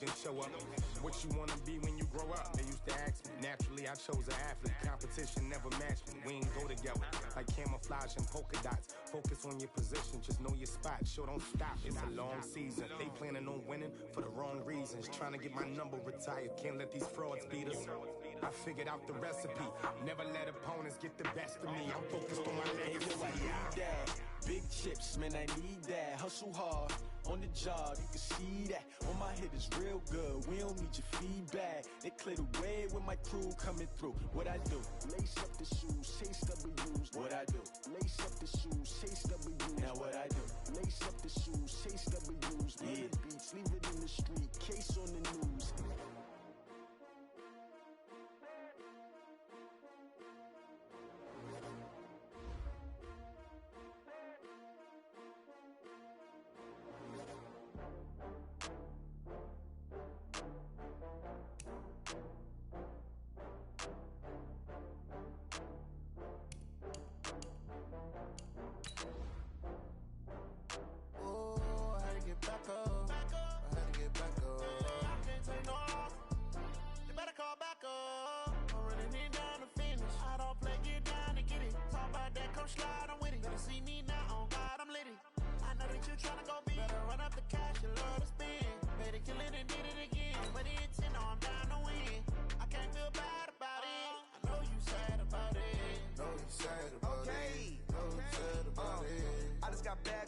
Show up. What you wanna be when you grow up? They used to ask me. Naturally, I chose an athlete. Competition never matched me. We ain't go together like camouflage and polka dots. Focus on your position, just know your spot. Sure, don't stop. It's a long season. They planning on winning for the wrong reasons. Trying to get my number retired. Can't let these frauds beat us. I figured out the recipe. Never let opponents get the best of me. I'm focused on my legacy. I need that. Big chips, man, I need that. Hustle hard on the job, you can see that. On my head is real good, we don't need your feedback. They clear the way with my crew coming through. What I do? Lace up the shoes, chase W's. What I do? Lace up the shoes, chase W's. Now what I do? Lace up the shoes, chase W's. Yeah. The beats, leave it in the street, case on the news.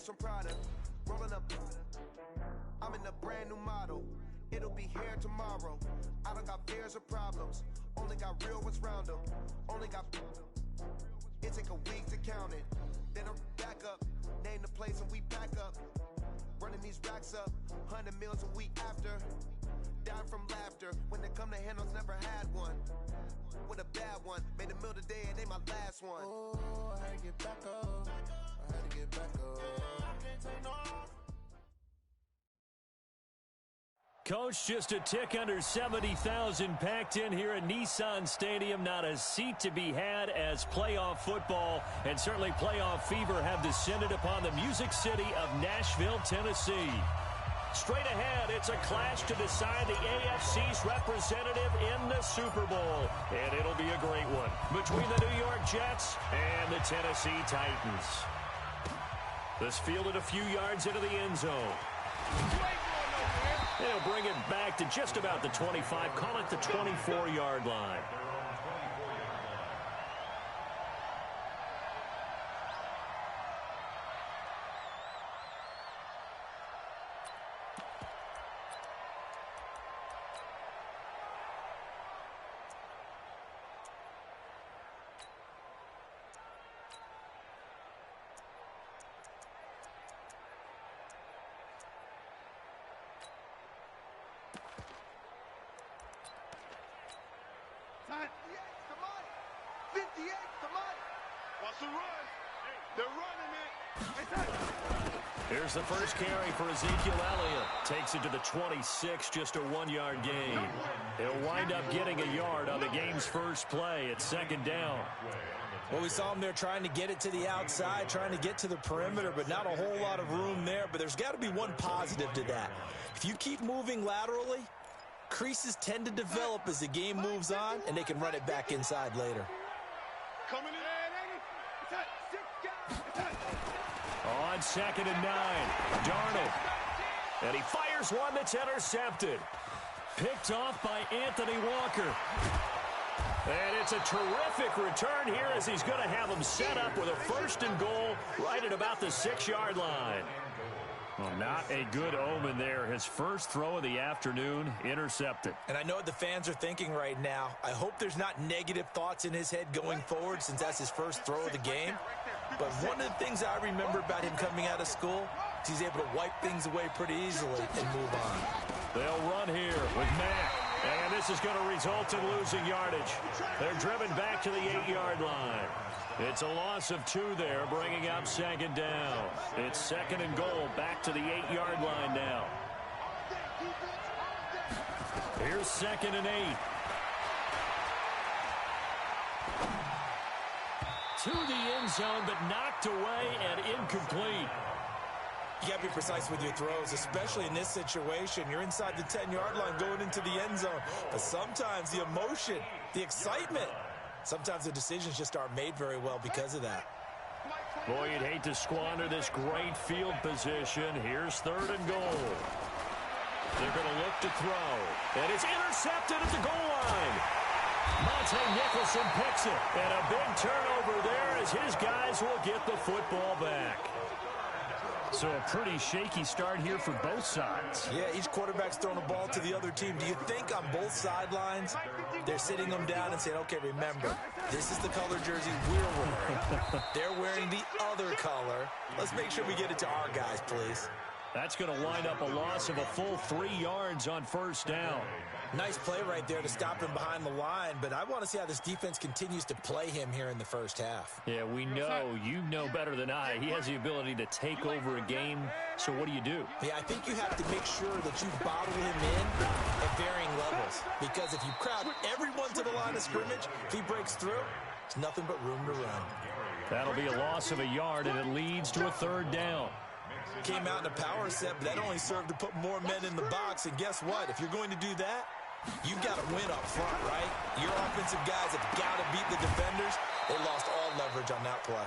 From Prada, rolling up. I'm in a brand new model. It'll be here tomorrow. I don't got fears or problems. Only got real ones round them. Only got. It take a week to count it. Then I'm back up. Name the place and we back up. Running these racks up. 100 meals a week after. Dying from laughter. When they come to handles, never had one. With a bad one. Made a meal today and they my last one. Oh, I had to get back up. I had to get back up. Coach, just a tick under 70,000 packed in here at Nissan Stadium. Not a seat to be had as playoff football and certainly playoff fever have descended upon the Music City of Nashville, Tennessee. Straight ahead, it's a clash to decide the AFC's representative in the Super Bowl. And it'll be a great one between the New York Jets and the Tennessee Titans. This fielded a few yards into the end zone. They'll bring it back to just about the 25. Call it the 24-yard line. Here's the first carry for Ezekiel Elliott. Takes it to the 26, just a 1-yard gain. He'll wind up getting a yard on the game's first play at second down. Well, we saw him there trying to get it to the outside, trying to get to the perimeter, but not a whole lot of room there. But there's got to be one positive to that. If you keep moving laterally, creases tend to develop as the game moves on, and they can run it back inside later. Coming in. On 2nd and 9, Darnold. And he fires one that's intercepted. Picked off by Anthony Walker. And it's a terrific return here as he's going to have him set up with a 1st and goal right at about the 6-yard line. Well, not a good omen there. His first throw of the afternoon intercepted. And I know what the fans are thinking right now. I hope there's not negative thoughts in his head going forward since that's his first throw of the game. But one of the things I remember about him coming out of school is he's able to wipe things away pretty easily and move on. They'll run here with Mack. And this is going to result in losing yardage. They're driven back to the 8-yard line. It's a loss of 2 there, bringing up 2nd down. It's 2nd and goal, back to the 8-yard line now. Here's 2nd and 8. To the end zone, but knocked away and incomplete. You got to be precise with your throws, especially in this situation. You're inside the 10-yard line going into the end zone. But sometimes the emotion, the excitement, sometimes the decisions just aren't made very well because of that. Boy, you'd hate to squander this great field position. Here's 3rd and goal. They're going to look to throw. And it's intercepted at the goal line. Monte Nicholson picks it. And a big turnover there as his guys will get the football back. So a pretty shaky start here for both sides. Yeah, each quarterback's throwing a ball to the other team. Do you think on both sidelines they're sitting them down and saying, okay, remember, this is the color jersey we're wearing. They're wearing the other color. Let's make sure we get it to our guys, please. That's going to wind up a loss of a full 3 yards on 1st down. Nice play right there to stop him behind the line, but I want to see how this defense continues to play him here in the 1st half. Yeah, we know, you know better than I, he has the ability to take over a game, so what do you do? Yeah, I think you have to make sure that you bottle him in at varying levels, because if you crowd everyone to the line of scrimmage, if he breaks through, it's nothing but room to run. That'll be a loss of a yard, and it leads to a 3rd down. Came out in a power set, but that only served to put more men in the box, and guess what? If you're going to do that, you've got to win up front, right? Your offensive guys have got to beat the defenders. They lost all leverage on that play.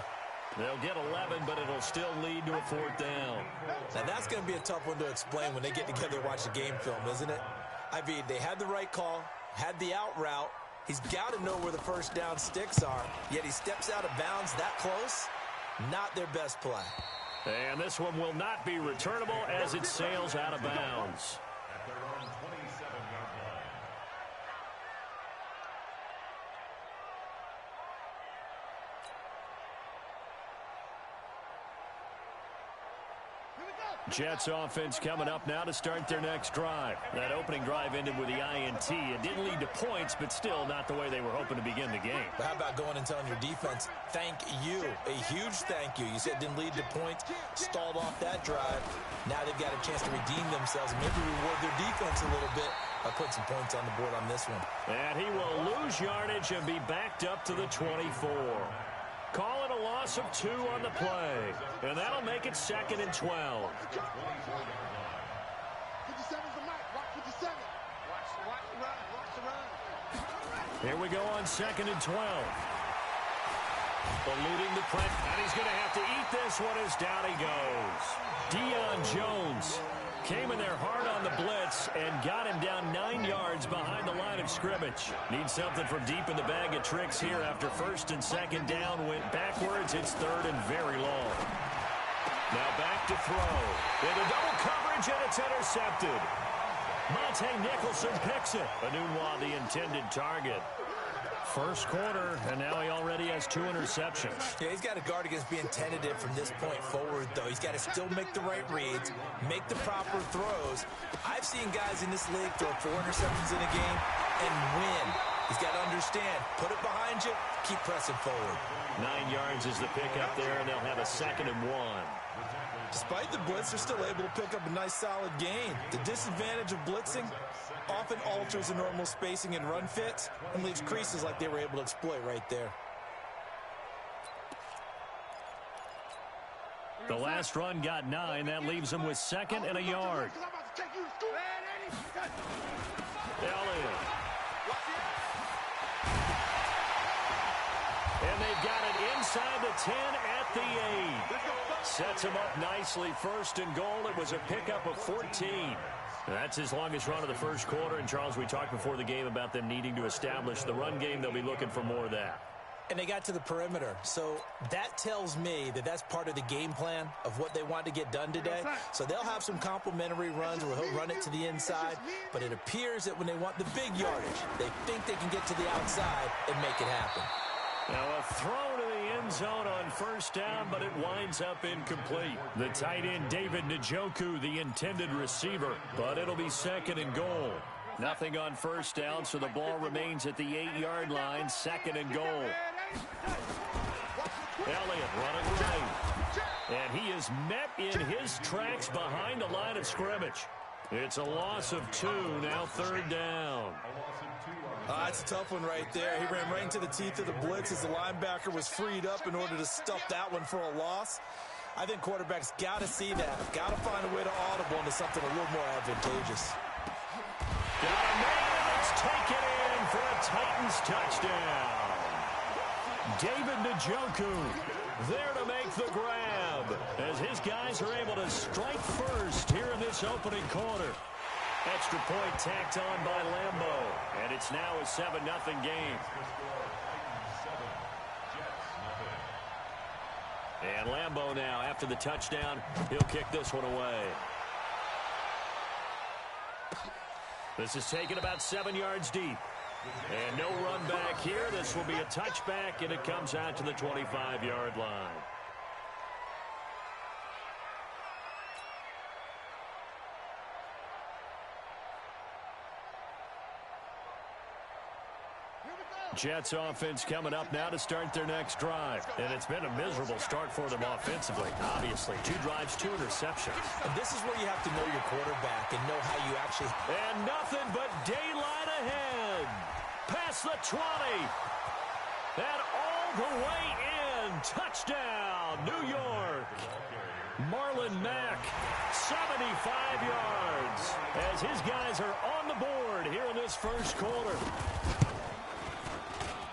They'll get 11, but it'll still lead to a 4th down. Now, that's going to be a tough one to explain when they get together and watch the game film, isn't it? I mean, they had the right call, had the out route. He's got to know where the 1st down sticks are, yet he steps out of bounds that close. Not their best play. And this one will not be returnable as it sails out of bounds. Jets offense coming up now to start their next drive. That opening drive ended with the INT. It didn't lead to points, but still not the way they were hoping to begin the game. But how about going and telling your defense, thank you, a huge thank you. You said it didn't lead to points, stalled off that drive. Now they've got a chance to redeem themselves and maybe reward their defense a little bit by putting some points on the board on this one. And he will lose yardage and be backed up to the 24. Call it a loss of 2 on the play. And that'll make it 2nd and 12. Here we go on 2nd and 12. Eluding the press, and he's going to have to eat this one as down he goes. Deion Jones came in there hard on the blitz and got him down 9 yards behind the line of scrimmage. Needs something from deep in the bag of tricks here after 1st and 2nd down. Went backwards. It's 3rd and very long. Now back to throw. Into double coverage, and it's intercepted. Monte Nicholson picks it. Enunwa, the intended target. 1st quarter, and now he already has 2 interceptions. Yeah, he's got to guard against being tentative from this point forward, though. He's got to still make the right reads, make the proper throws. I've seen guys in this league throw 4 interceptions in a game and win. He's got to understand, put it behind you, keep pressing forward. 9 yards is the pickup there, and they'll have a 2nd and 1. Despite the blitz, they're still able to pick up a nice solid gain. The disadvantage of blitzing often alters the normal spacing and run fits and leaves creases like they were able to exploit right there. The last run got 9. That leaves them with 2nd and a yard. Elliott. And they've got it inside the 10 at the 8. Sets him up nicely. 1st and goal. It was a pickup of 14. That's his longest run of the 1st quarter. And, Charles, we talked before the game about them needing to establish the run game. They'll be looking for more of that. And they got to the perimeter. So that tells me that that's part of the game plan of what they want to get done today. So they'll have some complimentary runs where he'll run it to the inside. But it appears that when they want the big yardage, they think they can get to the outside and make it happen. Now a throw to the end zone on 1st down, but it winds up incomplete. The tight end, David Njoku, the intended receiver, but it'll be 2nd and goal. Nothing on 1st down, so the ball remains at the 8-yard line, 2nd and goal. Elliott running right. And he is met in his tracks behind the line of scrimmage. It's a loss of 2, now 3rd down. It's a tough one right there. He ran right into the teeth of the blitz as the linebacker was freed up in order to stuff that one for a loss. I think quarterbacks got to see that. Got to find a way to audible into something a little more advantageous. Got a man. It's taken in for a Titans touchdown. David Njoku there to make the grab as his guys are able to strike first here in this opening quarter. Extra point tacked on by Lambo, and it's now a 7-0 game. And Lambo now, after the touchdown, he'll kick this one away. This is taken about 7 yards deep. And no run back here. This will be a touchback, and it comes out to the 25-yard line. Jets offense coming up now to start their next drive. And it's been a miserable start for them offensively. Obviously, 2 drives, 2 interceptions. And this is where you have to know your quarterback and know how you actually... And nothing but daylight ahead. Past the 20. And all the way in. Touchdown, New York. Marlon Mack, 75 yards. As his guys are on the board here in this first quarter.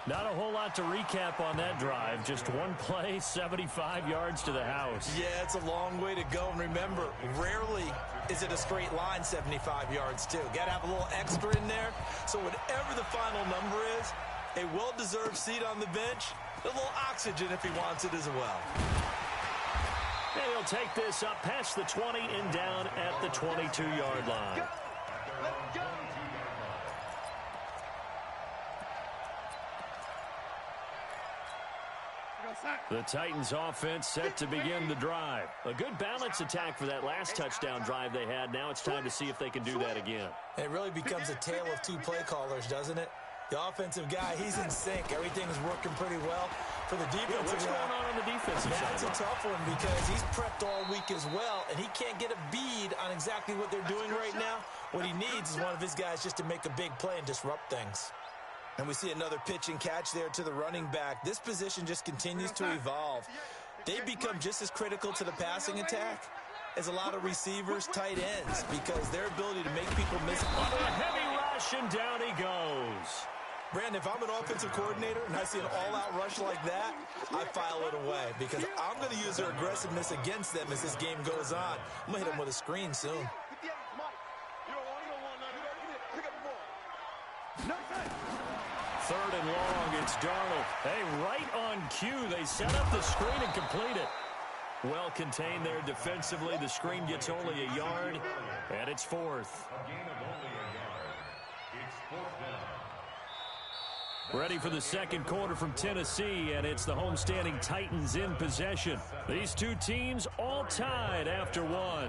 Not a whole lot to recap on that drive. Just one play, 75 yards to the house. Yeah, it's a long way to go. And remember, rarely is it a straight line 75 yards, too. Got to have a little extra in there. So whatever the final number is, a well-deserved seat on the bench, a little oxygen if he wants it as well. And he'll take this up past the 20 and down at the 22-yard line. The Titans offense set to begin the drive. A good balance attack for that last touchdown drive they had. Now it's time to see if they can do that again. It really becomes a tale of 2 play callers, doesn't it? The offensive guy, he's in sync. Everything's working pretty well. For the defensive what's going on the defensive side? That's a tough one because he's prepped all week as well, and he can't get a bead on exactly what they're doing right now. What he needs is one of his guys just to make a big play and disrupt things. And we see another pitch and catch there to the running back. This position just continues to evolve. They become just as critical to the passing attack as a lot of receivers, tight ends, because their ability to make people miss. Under a heavy rush, and down he goes. Brandon, if I'm an offensive coordinator and I see an all-out rush like that, I file it away because I'm going to use their aggressiveness against them as this game goes on. I'm going to hit them with a screen soon. Third and long, it's Darnold. Hey, right on cue, they set up the screen and complete it. Well contained there defensively. The screen gets only a yard, and it's 4th. Ready for the second quarter from Tennessee, and it's the homestanding Titans in possession. These two teams all tied after one.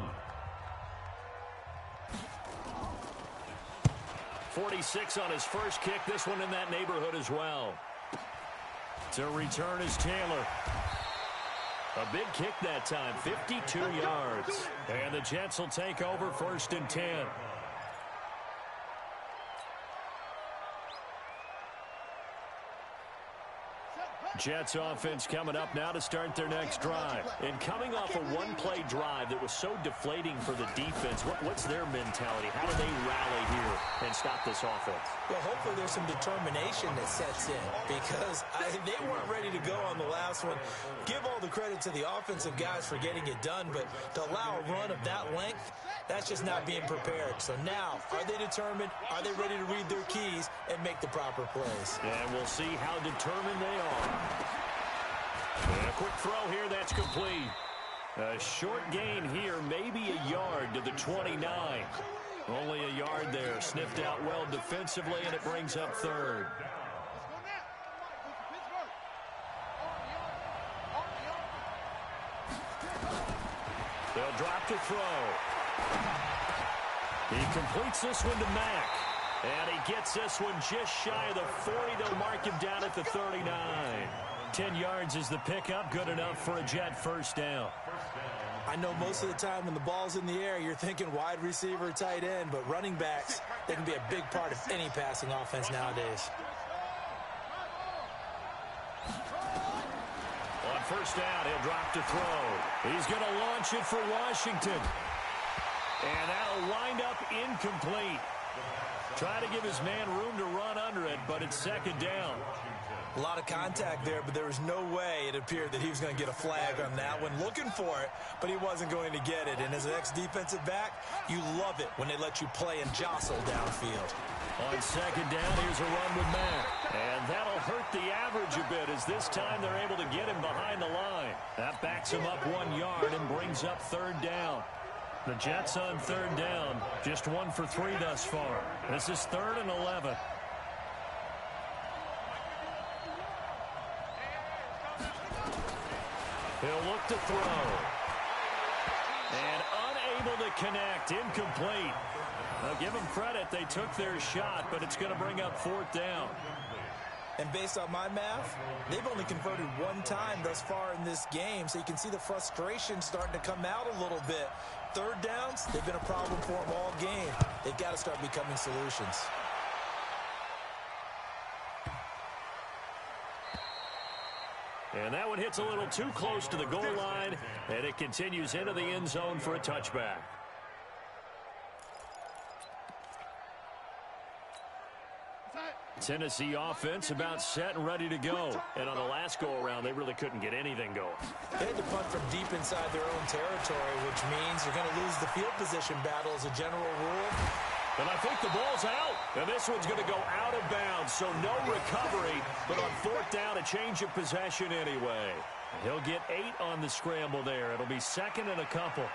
46 on his first kick. This one in that neighborhood as well. To return is Taylor. A big kick that time, 52 yards. And the Jets will take over 1st and 10. Jets offense coming up now to start their next drive. And coming off a one-play drive that was so deflating for the defense, what's their mentality? How do they rally here and stop this offense? Well, hopefully there's some determination that sets in because they weren't ready to go on the last one. Give all the credit to the offensive guys for getting it done, but to allow a run of that length, that's just not being prepared. So now, are they determined? Are they ready to read their keys and make the proper plays? And we'll see how determined they are. And a quick throw here, that's complete. A short gain here, maybe a yard to the 29. Only a yard there, sniffed out well defensively, and it brings up 3rd. They'll drop to throw. He completes this one to Mack. And he gets this one just shy of the 40. They'll mark him down at the 39. 10 yards is the pickup. Good enough for a Jet first down. I know most of the time when the ball's in the air, you're thinking wide receiver, tight end, but running backs, they can be a big part of any passing offense nowadays. On On first down, he'll drop to throw. He's going to launch it for Washington. And that'll wind up incomplete. Try to give his man room to run under it, but it's second down. A lot of contact there, but there was no way it appeared that he was going to get a flag on that one. Looking for it, but he wasn't going to get it. And as an ex-defensive back, you love it when they let you play and jostle downfield. On second down, here's a run with Mack. And that'll hurt the average a bit as this time they're able to get him behind the line. That backs him up 1 yard and brings up third down. The Jets on third down, just 1 for 3 thus far. This is 3rd and 11. He'll look to throw. And unable to connect, incomplete. Now give them credit, they took their shot, but it's going to bring up 4th down. And based on my math, they've only converted 1 time thus far in this game, so you can see the frustration starting to come out a little bit. Third downs, they've been a problem for them all game. They've got to start becoming solutions. And that one hits a little too close to the goal line, and it continues into the end zone for a touchback. Tennessee offense about set and ready to go. And on the last go-around, they really couldn't get anything going. They had to punt from deep inside their own territory, which means you're going to lose the field position battle as a general rule. And I think the ball's out. And this one's going to go out of bounds, so no recovery. But on 4th down, a change of possession anyway. He'll get 8 on the scramble there. It'll be 2nd and a couple.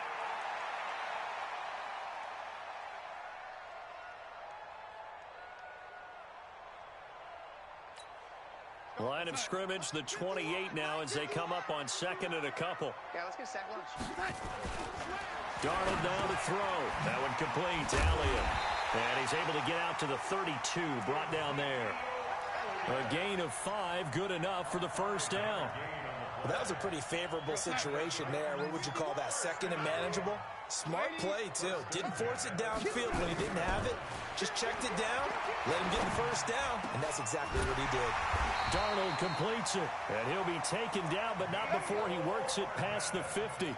Line of scrimmage, the 28 now as they come up on 2nd and a couple. Yeah, let's get a sack lunch. Darnold now to throw. That one complete. Elliott. And he's able to get out to the 32, brought down there. A gain of 5, good enough for the first down. Well, that was a pretty favorable situation there. What would you call that? 2nd and manageable? Smart play, too. Didn't force it downfield when he didn't have it. Just checked it down, let him get the first down, and that's exactly what he did. Darnold completes it, and he'll be taken down, but not before he works it past the 50.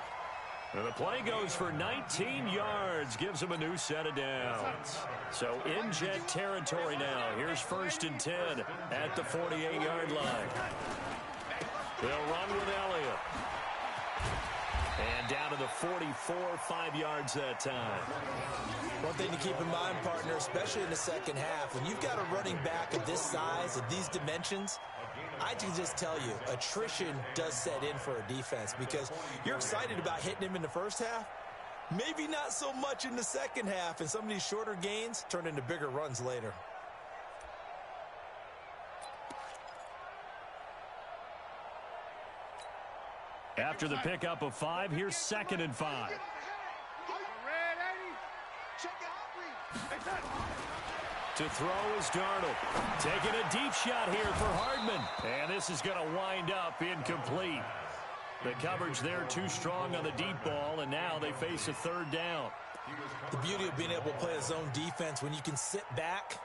And the play goes for 19 yards, gives him a new set of downs. So in Jet territory now. Here's 1st and 10 at the 48-yard line. They'll run with Elliott. And down to the 44, 5 yards that time. One thing to keep in mind, partner, especially in the second half, when you've got a running back of this size, of these dimensions, I can just tell you, attrition does set in for a defense because you're excited about hitting him in the first half. Maybe not so much in the second half, and some of these shorter gains turn into bigger runs later. After the pickup of 5, here's 2nd and 5. To throw is Darnold. Taking a deep shot here for Hardman. And this is going to wind up incomplete. The coverage there too strong on the deep ball, and now they face a 3rd down. The beauty of being able to play a zone defense when you can sit back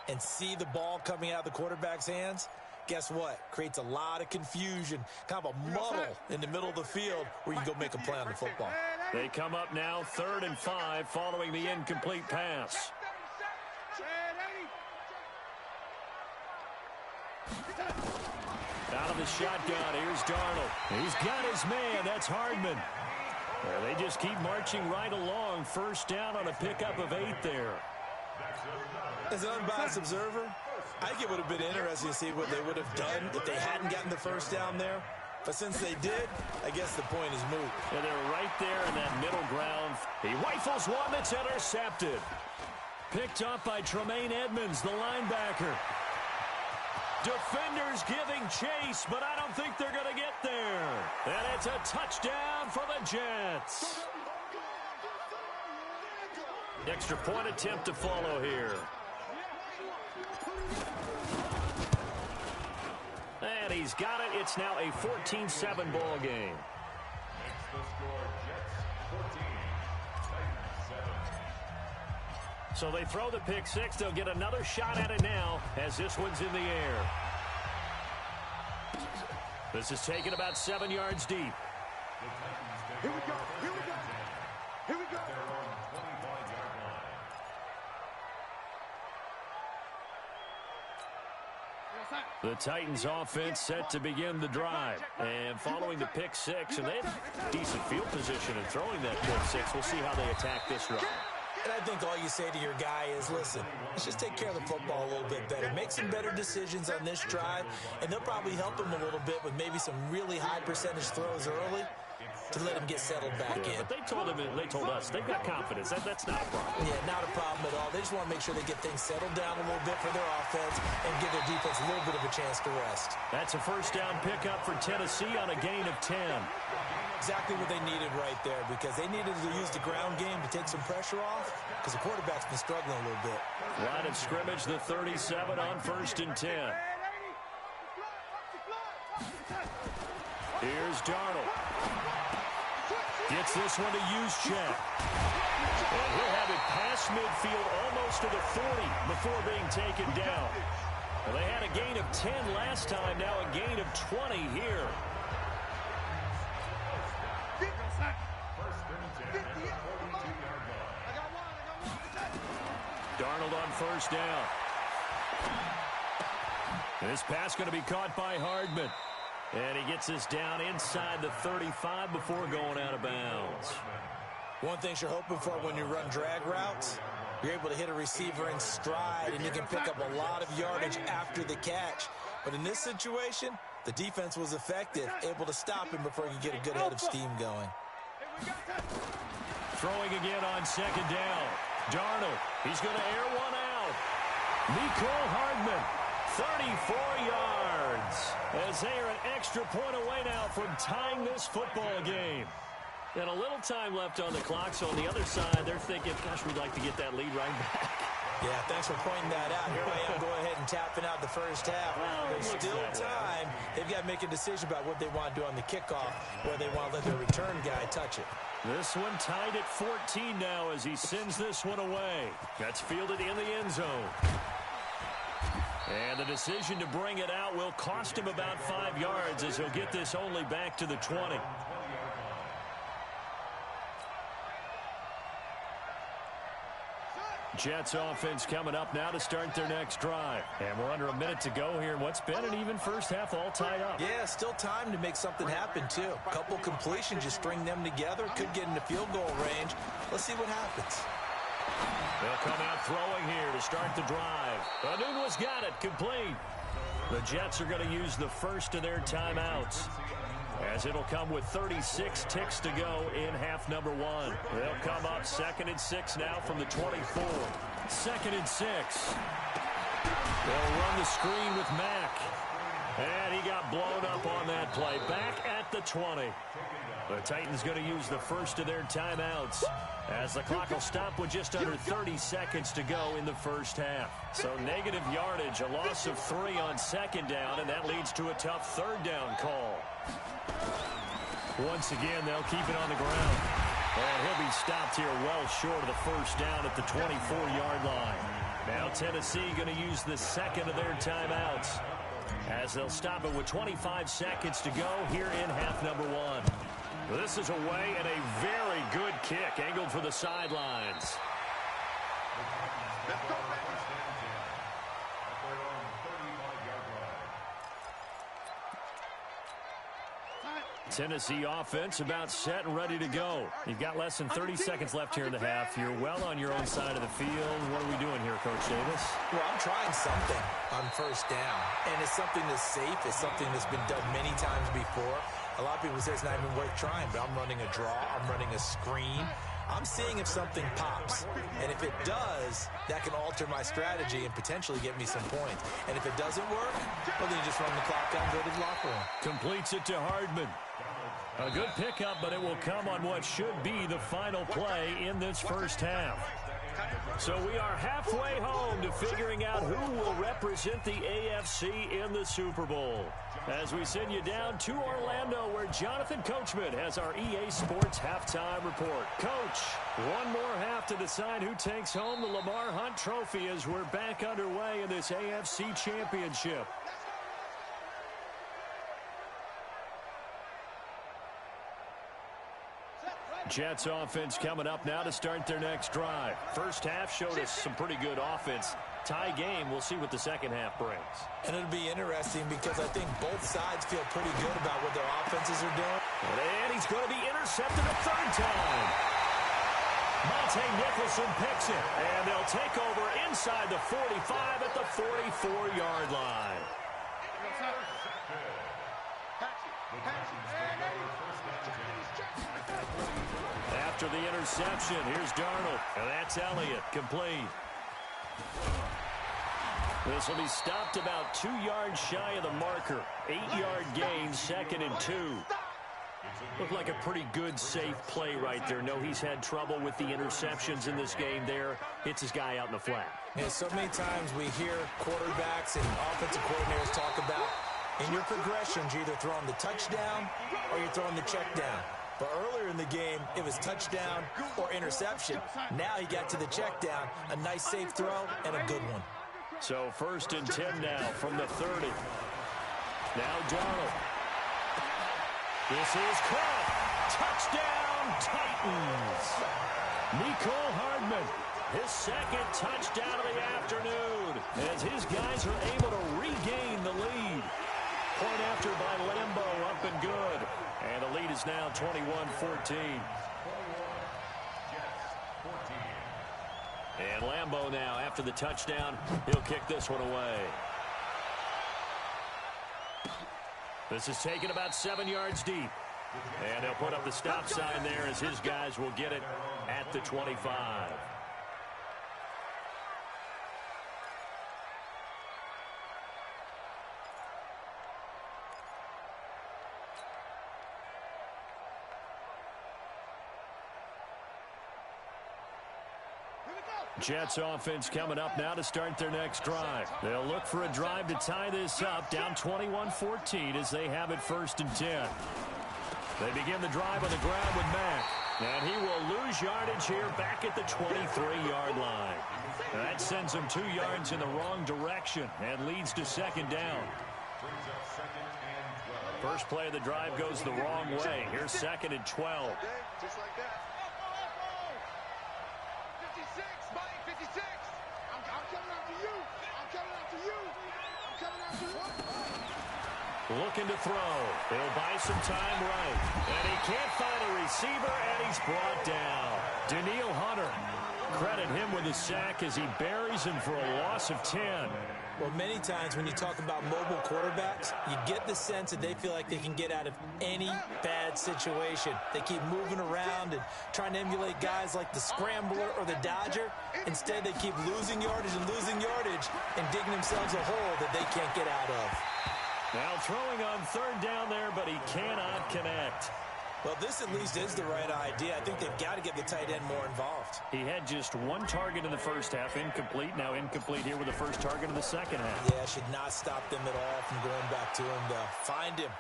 and see the ball coming out of the quarterback's hands, guess what? Creates a lot of confusion, kind of a muddle in the middle of the field where you can go make a play on the football. They come up now 3rd and 5 following the incomplete pass. Out of the shotgun, here's Darnold. He's got his man, that's Hardman. They just keep marching right along. First down on a pickup of 8 there. As an unbiased observer, I think it would have been interesting to see what they would have done if they hadn't gotten the first down there. But since they did, I guess the point is moot. And they're right there in that middle ground. He rifles one that's intercepted. Picked up by Tremaine Edmonds, the linebacker. Defenders giving chase, but I don't think they're going to get there. And it's a touchdown for the Jets. Extra point attempt to follow here. And he's got it. It's now a 14-7 ball game. So they throw the pick six. They'll get another shot at it now as this one's in the air. This is taken about 7 yards deep. Here we go. Here we go. Here we go. The Titans offense set to begin the drive. And following the pick six, and they had decent field position in throwing that pick six. We'll see how they attack this drive. And I think all you say to your guy is, listen, let's just take care of the football a little bit better. Make some better decisions on this drive, and they'll probably help him a little bit with maybe some really high percentage throws early to let him get settled back in. But they told us they've got confidence. That's not a problem. Yeah, not a problem at all. They just want to make sure they get things settled down a little bit for their offense and give their defense a little bit of a chance to rest. That's a first down pickup for Tennessee on a gain of 10. Exactly what they needed right there, because they needed to use the ground game to take some pressure off, because the quarterback's been struggling a little bit. Line of scrimmage, the 37 on 1st and 10. Here's Darnold. Gets this one to Juszczyk. And he'll have it past midfield almost to the 40 before being taken down. Well, they had a gain of 10 last time, now a gain of 20 here. Darnold on first down. This pass going to be caught by Hardman. And he gets this down inside the 35 before going out of bounds. One thing you're hoping for when you run drag routes, you're able to hit a receiver in stride, and you can pick up a lot of yardage after the catch. But in this situation, the defense was effective, able to stop him before he could get a good head of steam going. Throwing again on second down. Darnold, he's going to air one out. Mecole Hardman, 34 yards. As they are an extra point away now from tying this football game. And a little time left on the clock, so on the other side, they're thinking, gosh, we'd like to get that lead right back. Yeah, thanks for pointing that out. Here I am, go ahead and tapping out the first half. Well, there's still time. They've got to make a decision about what they want to do on the kickoff, where they want to let their return guy touch it. This one tied at 14 now as he sends this one away. That's fielded in the end zone. And the decision to bring it out will cost him about 5 yards as he'll get this only back to the 20. Jets offense coming up now to start their next drive. And we're under a minute to go here in what's been an even first half, all tied up. Yeah, still time to make something happen, too. A couple completions, just string them together. Could get into field goal range. Let's see what happens. They'll come out throwing here to start the drive. Anunwa's got it, complete. The Jets are going to use the first of their timeouts, as it'll come with 36 ticks to go in half number one. They'll come up 2nd and 6 now from the 24. 2nd and 6. They'll run the screen with Mack. And he got blown up on that play. Back at the 20. The Titans going to use the first of their timeouts, as the clock will stop with just under 30 seconds to go in the first half. So negative yardage, a loss of 3 on second down, and that leads to a tough third down call. Once again, they'll keep it on the ground. And he'll be stopped here well short of the first down at the 24-yard line. Now Tennessee going to use the second of their timeouts, as they'll stop it with 25 seconds to go here in half number one. This is away and a very good kick angled for the sidelines. Tennessee offense about set and ready to go. You've got less than 30 seconds left here in the half. You're well on your own side of the field. What are we doing here, Coach Davis? Well, I'm trying something on first down, and it's something that's safe. It's something that's been done many times before. A lot of people say it's not even worth trying, but I'm running a draw. I'm running a screen. I'm seeing if something pops, and if it does, that can alter my strategy and potentially get me some points. And if it doesn't work, well, then you just run the clock down, go to the locker room. Completes it to Hardman. A good pickup, but it will come on what should be the final play in this first half. So we are halfway home to figuring out who will represent the AFC in the Super Bowl, as we send you down to Orlando, where Jonathan Coachman has our EA Sports Halftime Report. Coach, one more half to decide who takes home the Lamar Hunt Trophy as we're back underway in this AFC Championship. Jets offense coming up now to start their next drive. First half showed us some pretty good offense. Tie game. We'll see what the second half brings. And it'll be interesting because I think both sides feel pretty good about what their offenses are doing. And he's going to be intercepted a third time. Monte Nicholson picks it. And they'll take over inside the 45 at the 44-yard line. After the interception, here's Darnold. And that's Elliott, complete. This will be stopped about 2 yards shy of the marker. 8-yard gain, 2nd and 2. Looked like a pretty good, safe play right there. No, he's had trouble with the interceptions in this game there. Hits his guy out in the flat. Yeah, so many times we hear quarterbacks and offensive coordinators talk about in your progressions, you're either throwing the touchdown or you're throwing the check down. But earlier in the game, it was touchdown or interception. Now he got to the check down, a nice safe throw, and a good one. So 1st and 10 now from the 30. Now Darnold. This is caught. Touchdown, Titans. Mecole Hardman, his 2nd touchdown of the afternoon, as his guys are able to regain the lead. Point after by Lambeau, up and good. And the lead is now 21-14. And Lambeau now, after the touchdown, he'll kick this one away. This is taken about 7 yards deep. And they'll put up the stop sign there as his guys will get it at the 25. Jets offense coming up now to start their next drive. They'll look for a drive to tie this up, down 21-14 as they have it 1st and 10. They begin the drive on the ground with Mack. And he will lose yardage here back at the 23-yard line. That sends him 2 yards in the wrong direction and leads to 2nd down. First play of the drive goes the wrong way. Here's 2nd and 12. Just like that. Looking to throw. He'll buy some time right. And he can't find a receiver, and he's brought down. Danielle Hunter. Credit him with a sack as he buries him for a loss of 10. Well, many times when you talk about mobile quarterbacks, you get the sense that they feel like they can get out of any bad situation. They keep moving around and trying to emulate guys like the Scrambler or the Dodger. Instead, they keep losing yardage and digging themselves a hole that they can't get out of. Now throwing on 3rd down there, but he cannot connect. Well, this at least is the right idea. I think they've got to get the tight end more involved. He had just 1 target in the first half, incomplete. Now incomplete here with the first target of the second half. Yeah, should not stop them at all from going back to him, though. Find him.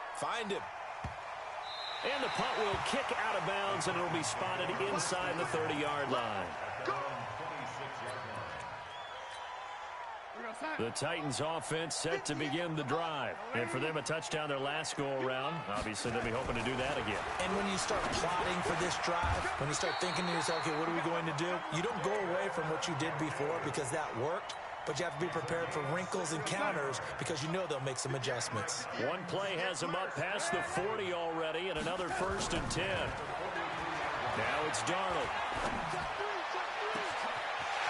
And the punt will kick out of bounds, and it'll be spotted inside the 30-yard line. The Titans offense set to begin the drive. And for them, a touchdown their last go-around. Obviously, they'll be hoping to do that again. And when you start plotting for this drive, when you start thinking to yourself, okay, what are we going to do? You don't go away from what you did before because that worked. But you have to be prepared for wrinkles and counters because you know they'll make some adjustments. One play has them up past the 40 already, and another 1st and 10. Now it's Darnold.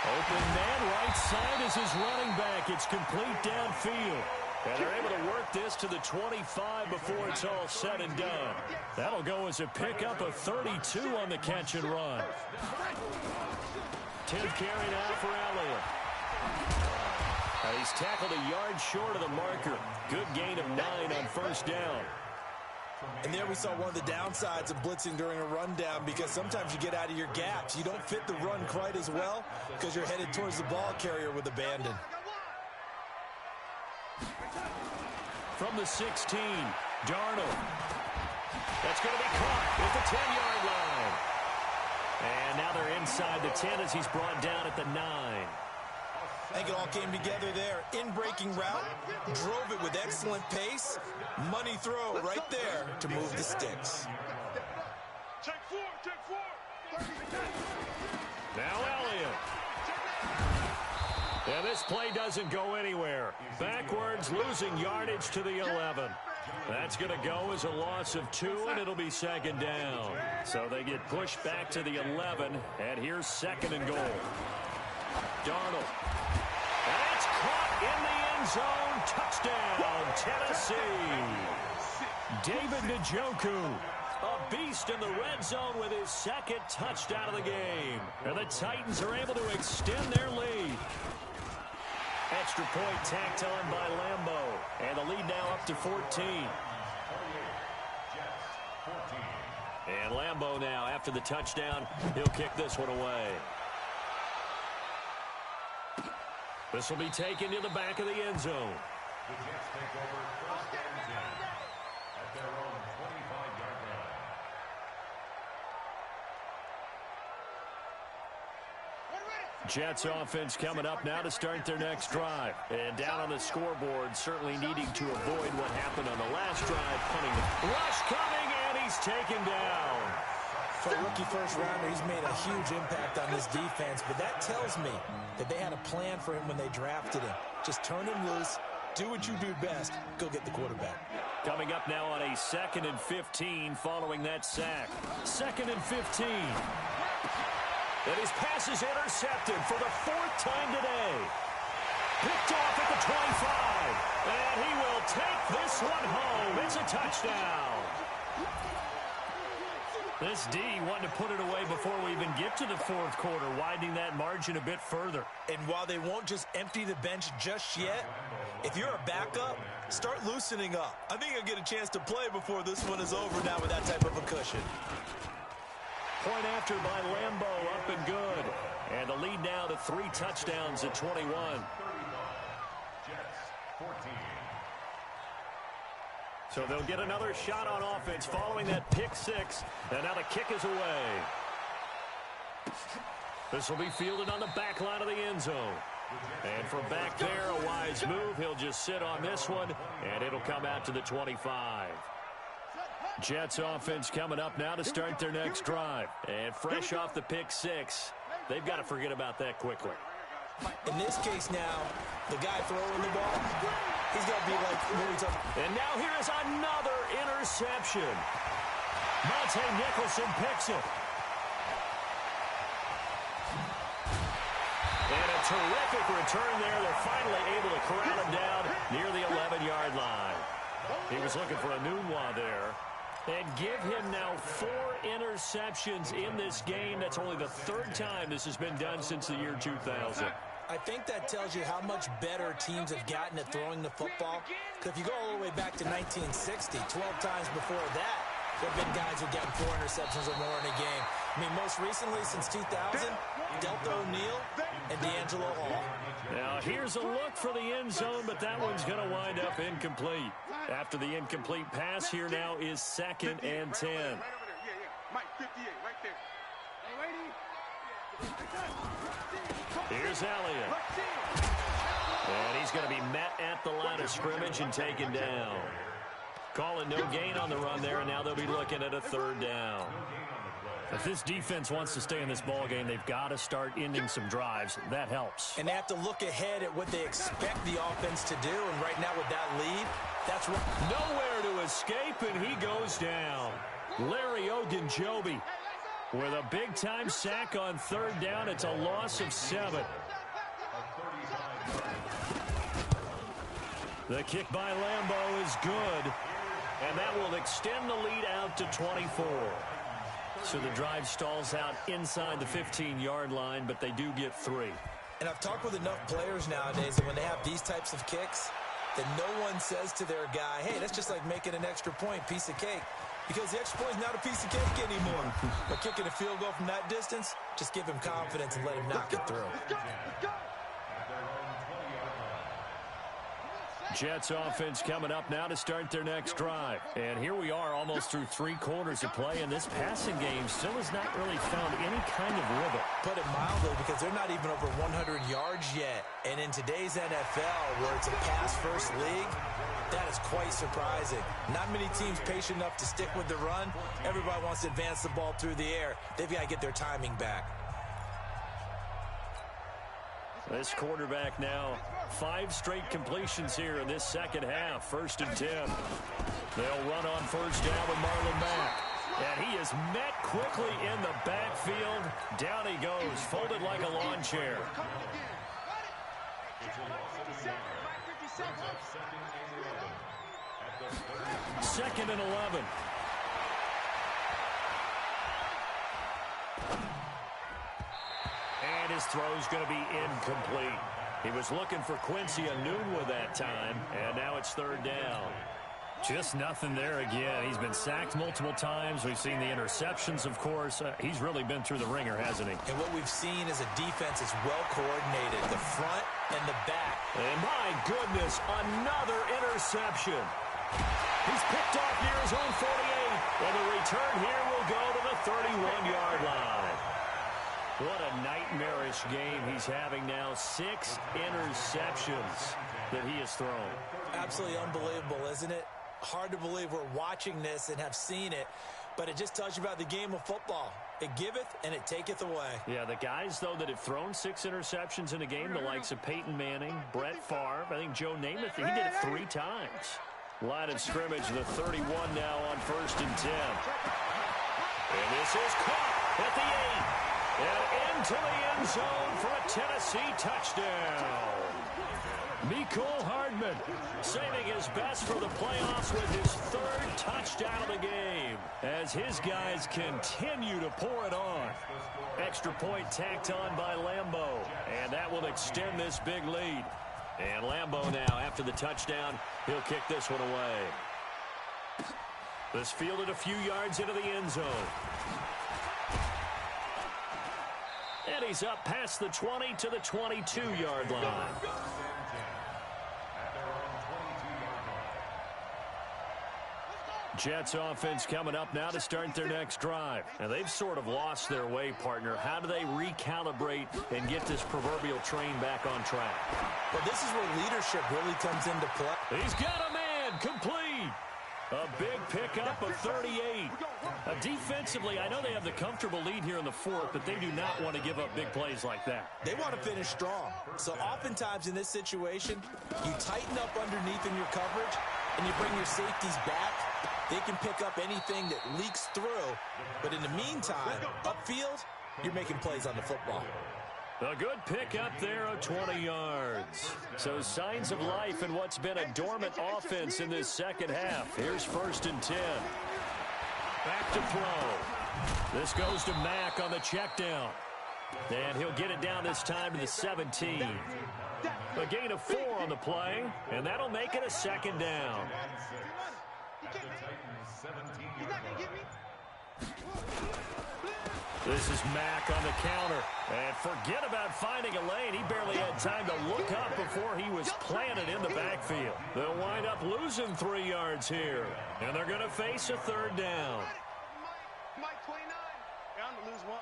Open man, right side is his running back. It's complete downfield. And they're able to work this to the 25 before it's all said and done. That'll go as a pickup of 32 on the catch and run. 10th carry now for Elliott. He's tackled a yard short of the marker. Good gain of 9 on 1st down. And there we saw one of the downsides of blitzing during a rundown because sometimes you get out of your gaps. You don't fit the run quite as well because you're headed towards the ball carrier with abandon. From the 16, Darnold. That's going to be caught at the 10-yard line. And now they're inside the 10 as he's brought down at the 9. I think it all came together there. In-breaking route, drove it with excellent pace. Money throw right there to move the sticks. Now Elliott. And this play doesn't go anywhere. Backwards, losing yardage to the 11. That's going to go as a loss of 2, and it'll be second down. So they get pushed back to the 11, and here's second and goal. Darnold. And it's caught in the end zone. Touchdown, Tennessee. David Njoku. A beast in the red zone with his second touchdown of the game. And the Titans are able to extend their lead. Extra point tacked on by Lambo. And the lead now up to 14. And Lambo now, after the touchdown, he'll kick this one away. This will be taken to the back of the end zone. The Jets take over first and 10 at their own 25-yard line. Jets offense coming up now to start their next drive. And down on the scoreboard, certainly needing to avoid what happened on the last drive. Punting. Rush coming, and he's taken down. For a rookie first-rounder, he's made a huge impact on this defense, but that tells me that they had a plan for him when they drafted him. Just turn him loose, do what you do best, go get the quarterback. Coming up now on a 2nd and 15 following that sack. 2nd and 15. And his pass is intercepted for the 4th time today. Picked off at the 25. And he will take this one home. It's a touchdown. This D wanted to put it away before we even get to the 4th quarter, widening that margin a bit further. And while they won't just empty the bench just yet, if you're a backup, start loosening up. I think you'll get a chance to play before this one is over now with that type of a cushion. Point after by Lambo, up and good. And the lead now to 3 touchdowns at 21. Jets 14. So they'll get another shot on offense following that pick 6. And now the kick is away. This will be fielded on the back line of the end zone. And from back there, a wise move. He'll just sit on this one, and it'll come out to the 25. Jets offense coming up now to start their next drive. And fresh off the pick 6, they've got to forget about that quickly. In this case now, the guy throwing the ball, he's got to be like really tough. And now here is another interception. Monte Nicholson picks it. And a terrific return there. They're finally able to corral him down near the 11-yard line. He was looking for a Nunwa there. And give him now 4 interceptions in this game. That's only the 3rd time this has been done since the year 2000. I think that tells you how much better teams have gotten at throwing the football. Because if you go all the way back to 1960, 12 times before that, there have been guys who gotten 4 interceptions or more in a game. I mean, most recently, since 2000, Delta O'Neal and D'Angelo Hall. Now, here's a look for the end zone, but that one's going to wind up incomplete. After the incomplete pass, here now is 2nd and 10. Mike, 58, right there. Here's Elliott. And he's going to be met at the line of scrimmage and taken down. Calling no gain on the run there, and now they'll be looking at a 3rd down. If this defense wants to stay in this ballgame, they've got to start ending some drives. That helps. And they have to look ahead at what they expect the offense to do, and right now with that lead, that's right. Nowhere to escape, and he goes down. Larry Ogunjobi with a big-time sack on 3rd down. It's a loss of 7. The kick by Lambo is good, and that will extend the lead out to 24. So the drive stalls out inside the 15-yard line, but they do get 3. And I've talked with enough players nowadays that when they have these types of kicks, that no one says to their guy, hey, that's just like making an extra point, piece of cake. Because the extra point is not a piece of cake anymore. But kicking a field goal from that distance, just give him confidence and let him knock it through. Jets offense coming up now to start their next drive. And here we are almost through 3 quarters of play, and this passing game still has not really found any kind of rhythm. Put it mildly, because they're not even over 100 yards yet. And in today's NFL, where it's a pass-first league, That is quite surprising. Not many teams patient enough to stick with the run. Everybody wants to advance the ball through the air. They've got to get their timing back. This quarterback now, 5 straight completions here in this second half. 1st and 10. They'll run on first down with Marlon Mack. And he is met quickly in the backfield. Down he goes, folded like a lawn chair. Second and 11. And his throw's going to be incomplete. He was looking for Quincy Enunwa that time, and now it's 3rd down. Just nothing there again. He's been sacked multiple times. We've seen the interceptions, of course. He's really been through the ringer, hasn't he? And what we've seen is a defense is well coordinated, the front and the back. And my goodness, another interception. He's picked off near his own 48. And the return here will go to the 31-yard line. What a nightmarish game he's having now. 6 interceptions that he has thrown. Absolutely unbelievable, isn't it? Hard to believe we're watching this and have seen it, but it just tells you about the game of football. It giveth and it taketh away. Yeah, the guys, though, that have thrown 6 interceptions in a game, the likes of Peyton Manning, Brett Favre, I think Joe Namath, he did it 3 times. Line of scrimmage, the 31 now on 1st and 10. And this is caught at the 8. And into the end zone for a Tennessee touchdown. Mecole Hardman saving his best for the playoffs with his 3rd touchdown of the game as his guys continue to pour it on. Extra point tacked on by Lambo, and that will extend this big lead. And Lambo now, after the touchdown, he'll kick this one away. This fielded a few yards into the end zone. And he's up past the 20 to the 22-yard line. Jets offense coming up now to start their next drive. And they've sort of lost their way, partner. How do they recalibrate and get this proverbial train back on track? Well, this is where leadership really comes into play. He's got a man complete. A big pickup of 38. Defensively, I know they have the comfortable lead here in the 4th, but they do not want to give up big plays like that. They want to finish strong. So oftentimes in this situation, you tighten up underneath in your coverage, and you bring your safeties back. They can pick up anything that leaks through. But in the meantime, upfield, you're making plays on the football. A good pickup there of 20 yards. So signs of life in what's been a dormant offense in this second half. Here's 1st and 10. Back to throw. This goes to Mack on the check down. And he'll get it down this time to the 17. A gain of 4 on the play, and that'll make it a 2nd down. This is Mack on the counter. And forget about finding a lane. He barely had time to look up before he was planted in the backfield. They'll wind up losing 3 yards here. And they're going to face a 3rd down. Mike 29. Down to lose 1.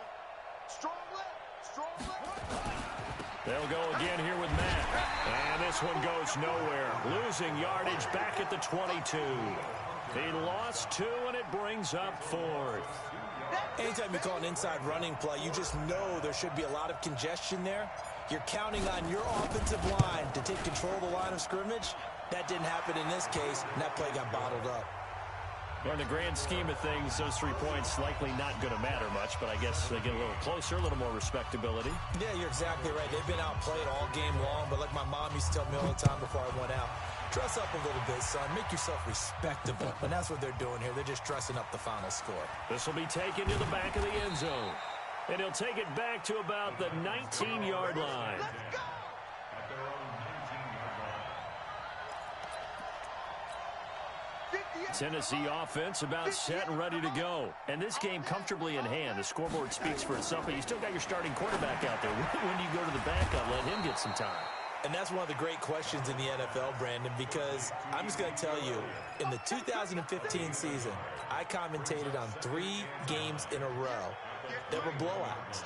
Strong left. Strong left. They'll go again here with Mack. And this one goes nowhere. Losing yardage back at the 22. He lost 2, and it brings up 4th. Anytime you call an inside running play, you just know there should be a lot of congestion there. You're counting on your offensive line to take control of the line of scrimmage. That didn't happen in this case, and that play got bottled up. Well, in the grand scheme of things, those 3 points likely not going to matter much, but I guess they get a little closer, a little more respectability. Yeah, you're exactly right. They've been outplayed all game long, but like my mom used to tell me all the time before I went out, dress up a little bit, son. Make yourself respectable. And that's what they're doing here. They're just dressing up the final score. This will be taken to the back of the end zone. And he'll take it back to about the 19-yard line. Tennessee offense about set and ready to go. And this game comfortably in hand. The scoreboard speaks for itself, but you still got your starting quarterback out there. When do you go to the backup? Let him get some time. And that's one of the great questions in the NFL, Brandon, because I'm just going to tell you, in the 2015 season, I commentated on 3 games in a row that were blowouts.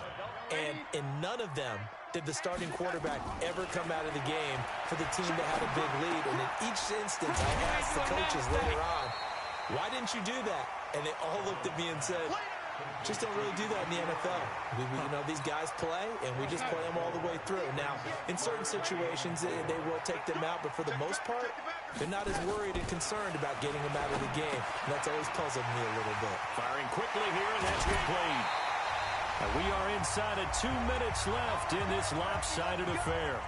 And in none of them did the starting quarterback ever come out of the game for the team that had a big lead. And in each instance, I asked the coaches later on, why didn't you do that? And they all looked at me and said, just don't really do that in the NFL. These guys play, and we just play them all the way through. Now, in certain situations, they will take them out, but for the most part, they're not as worried and concerned about getting them out of the game. And that's always puzzled me a little bit. Firing quickly here, and that's complete. And we are inside of 2 minutes left in this lopsided affair.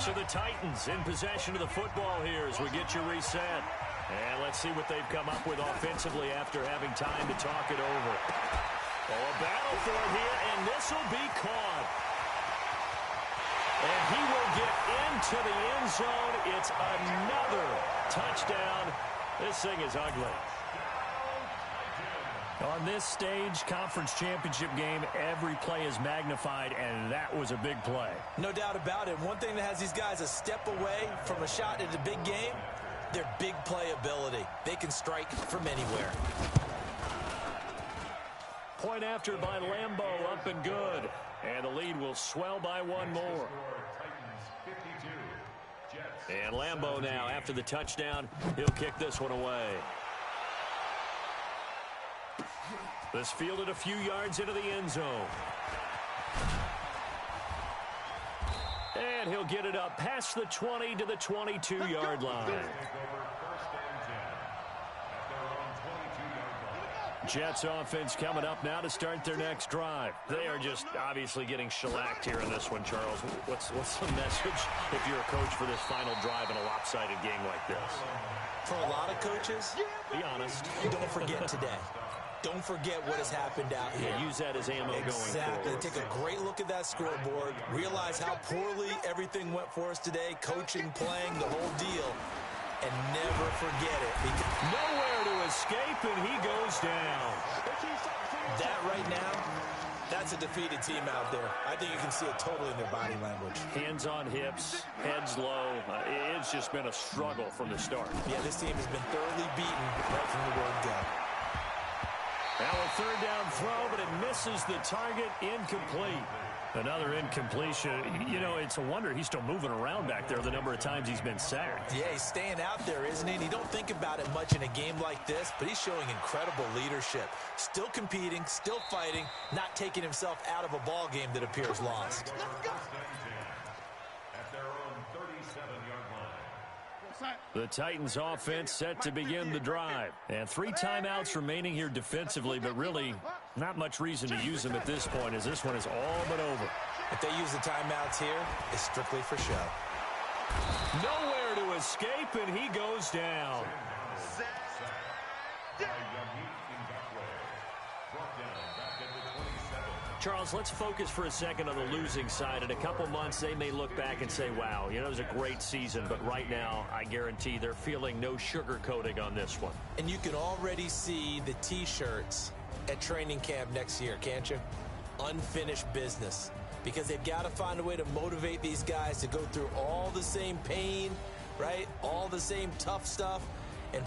So the Titans in possession of the football here as we get you reset. And let's see what they've come up with offensively after having time to talk it over. Oh, a battle for it here, and this will be caught. And he will get into the end zone. It's another touchdown. This thing is ugly. On this stage, conference championship game, every play is magnified, and that was a big play. No doubt about it. One thing that has these guys a step away from a shot at a big game, their big play ability. They can strike from anywhere. Point after by Lambeau, up and good. And the lead will swell by one more. And Lambeau now, after the touchdown, he'll kick this one away. This fielded a few yards into the end zone. And he'll get it up past the 20 to the 22-yard line. Jets offense coming up now to start their next drive. They are just obviously getting shellacked here in this one, Charles. What's the message if you're a coach for this final drive in a lopsided game like this? For a lot of coaches, be honest, don't forget today. Don't forget what has happened out here. Yeah, use that as ammo going forward. Exactly. Take a great look at that scoreboard. Realize how poorly everything went for us today. Coaching, playing, the whole deal. And never forget it. Nowhere to escape, and he goes down. That right now, that's a defeated team out there. I think you can see it totally in their body language. Hands on hips, heads low. It's just been a struggle from the start. Yeah, this team has been thoroughly beaten right from the word go. Now a third down throw, but it misses the target, incomplete. Another incompletion. It's a wonder he's still moving around back there the number of times he's been sacked. Yeah, he's staying out there, isn't he? And you don't think about it much in a game like this, but he's showing incredible leadership. Still competing, still fighting, not taking himself out of a ball game that appears lost. At their own 37-yard line. The Titans offense set to begin the drive. And 3 timeouts remaining here defensively, but really not much reason to use them at this point as this one is all but over. If they use the timeouts here, it's strictly for show. Nowhere to escape, and he goes down. Charles, let's focus for a second on the losing side. In a couple months, they may look back and say, wow, it was a great season. But right now, I guarantee they're feeling no sugarcoating on this one. And you can already see the T-shirts at training camp next year, can't you? Unfinished business. Because they've got to find a way to motivate these guys to go through all the same pain, right? All the same tough stuff. And